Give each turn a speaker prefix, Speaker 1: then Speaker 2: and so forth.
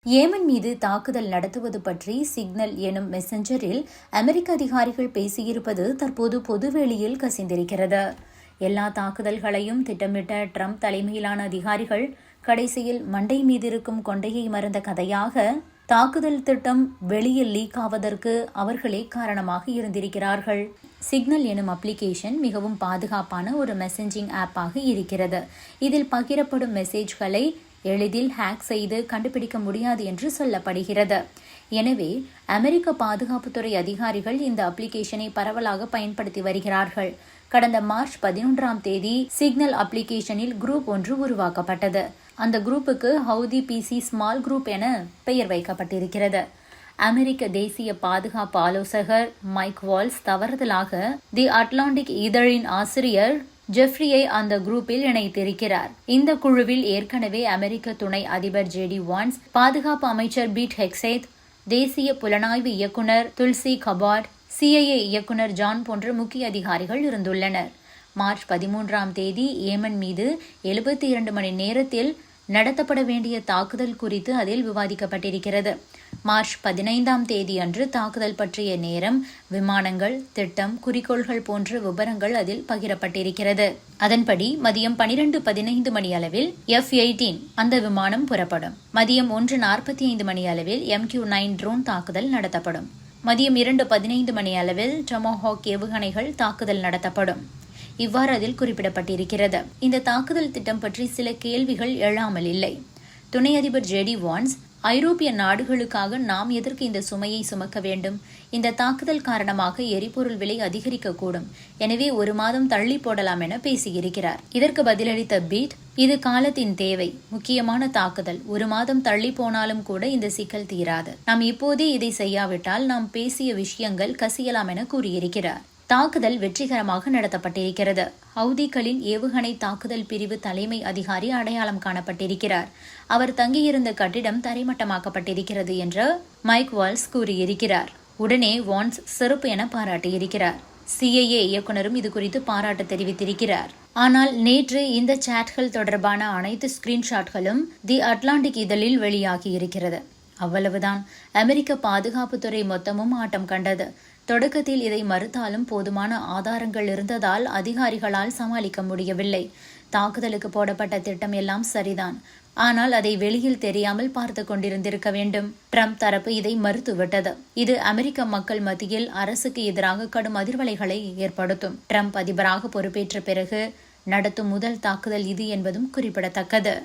Speaker 1: Yemen மீது தாக்குதல் நடத்துவது பற்றி சிக்னல் எனும் மெசஞ்சரில் அமெரிக்க அதிகாரிகள் பேசியிருப்பது தற்போது பொதுவெளியில் கசிந்திருக்கிறது. எல்லா தாக்குதல்களையும் திட்டமிட்ட ட்ரம்ப் தலைமையிலான அதிகாரிகள் கடைசியில் மண்டை மீதிருக்கும் கொண்டையை மறந்த கதையாக தாக்குதல் திட்டம் வெளியில் லீக் ஆவதற்கு அவர்களே காரணமாக இருந்திருக்கிறார்கள். சிக்னல் எனும் அப்ளிகேஷன் மிகவும் பாதுகாப்பான ஒரு மெசேஜிங் ஆப்பாக இருக்கிறது. இதில் பகிரப்படும் மெசேஜ்களை எளிதில் ஹேக் செய்து கண்டுபிடிக்க முடியாது என்று சொல்லப்படுகிறது. எனவே அமெரிக்க பாதுகாப்புத்துறை அதிகாரிகள் இந்த அப்ளிகேஷனை பரவலாக பயன்படுத்தி வருகிறார்கள். கடந்த மார்ச் 11 சிக்னல் அப்ளிகேஷனில் குரூப் ஒன்று உருவாக்கப்பட்டது. அந்த குரூப்புக்கு ஹவுதி பிசி ஸ்மால் குரூப் என பெயர் வைக்கப்பட்டிருக்கிறது. அமெரிக்க தேசிய பாதுகாப்பு ஆலோசகர் மைக் வால்ஸ் தவறுதலாக தி அட்லாண்டிக் இதழின் ஆசிரியர் ஜெஃப்ரியை அந்த குரூப்பில் இணைத்திருக்கிறார். இந்த குழுவில் ஏற்கனவே அமெரிக்க துணை அதிபர் ஜேடி வான்ஸ், பாதுகாப்பு அமைச்சர் பீட் ஹெக்ஸேத், தேசிய புலனாய்வு இயக்குனர் துல்சி கபாட், CIA இயக்குனர் ஜான் போன்ற முக்கிய அதிகாரிகள் இருந்துள்ளனர். மார்ச் 13 ஏமன் மீது 72 மணி நேரத்தில் நடத்தப்பட வேண்டிய தாக்குதல் குறித்து அதில் விவாதிக்கப்பட்டிருக்கிறது. மார்ச் 15 அன்று தாக்குதல் பற்றிய நேரம், விமானங்கள், திட்டம், குறிக்கோள்கள் போன்ற விவரங்கள் அதில் பகிரப்பட்டிருக்கிறது. அதன்படி மதியம் 12:15 மணி அளவில் F-18 அந்த விமானம் புறப்படும். மதியம் 1:45 மணி அளவில் MQ-9 ட்ரோன் தாக்குதல் நடத்தப்படும். மதியம் 2:15 மணி அளவில் டொமாஹாக் ஏவுகணைகள் தாக்குதல் நடத்தப்படும். இவ்வாறு அதில் குறிப்பிடப்பட்டிருக்கிறது. இந்த தாக்குதல் திட்டம் பற்றி சில கேள்விகள் எழாமல் இல்லை. துணை அதிபர் ஜேடி வான்ஸ், ஐரோப்பிய நாடுகளுக்காக நாம் எதற்கு இந்த சுமையை சுமக்க வேண்டும்? இந்த தாக்குதல் காரணமாக எரிபொருள் விலை அதிகரிக்கக்கூடும். எனவே 1 மாதம் தள்ளி போடலாம் என பேசியிருக்கிறார். இதற்கு பதிலளித்த பீட், இது காலத்தின் தேவை, முக்கியமான தாக்குதல். 1 மாதம் தள்ளி போனாலும் கூட இந்த சிக்கல் தீராது. நாம் இப்போதே இதை செய்யாவிட்டால் நாம் பேசிய விஷயங்கள் கசியலாம் என கூறியிருக்கிறார். தாக்குதல் வெற்றிகரமாக நடத்தப்பட்டிருக்கிறது. ஹவுதிகளின் ஏவுகணை தாக்குதல் பிரிவு தலைமை அதிகாரி அடையாளம் காணப்பட்டிருக்கிறார். அவர் தங்கியிருந்த கட்டிடம் தரைமட்டமாக்கப்பட்டிருக்கிறது என்று மைக் வால்ஸ் கூறியிருக்கிறார். உடனே வான்ஸ் சிறப்பு என பாராட்டியிருக்கிறார். CIA இயக்குனரும் இது குறித்து பாராட்டு தெரிவித்திருக்கிறார். ஆனால் நேற்று இந்த சாட்கள் தொடர்பான அனைத்து ஸ்கிரீன்ஷாட்களும் தி அட்லாண்டிக் இதழில் வெளியாகியிருக்கிறது. அவ்வளவுதான். அமெரிக்க பாதுகாப்புத்துறை மொத்தமும் ஆட்டம் கண்டது. தொடக்கத்தில் இதை மறுத்தாலும் போதுமான ஆதாரங்கள் இருந்ததால் அதிகாரிகளால் சமாளிக்க முடியவில்லை. தாக்குதலுக்கு போடப்பட்ட திட்டம் எல்லாம் சரிதான், ஆனால் அதை வெளியில் தெரியாமல் பார்த்து கொண்டிருந்திருக்க வேண்டும். ட்ரம்ப் தரப்பு இதை மறுத்துவிட்டது. இது அமெரிக்க மக்கள் மத்தியில் அரசுக்கு எதிராக கடும் அதிர்வலைகளை ஏற்படுத்தும். ட்ரம்ப் அதிபராக பொறுப்பேற்ற பிறகு நடத்தும் முதல் தாக்குதல் இது என்பதும் குறிப்பிடத்தக்கது.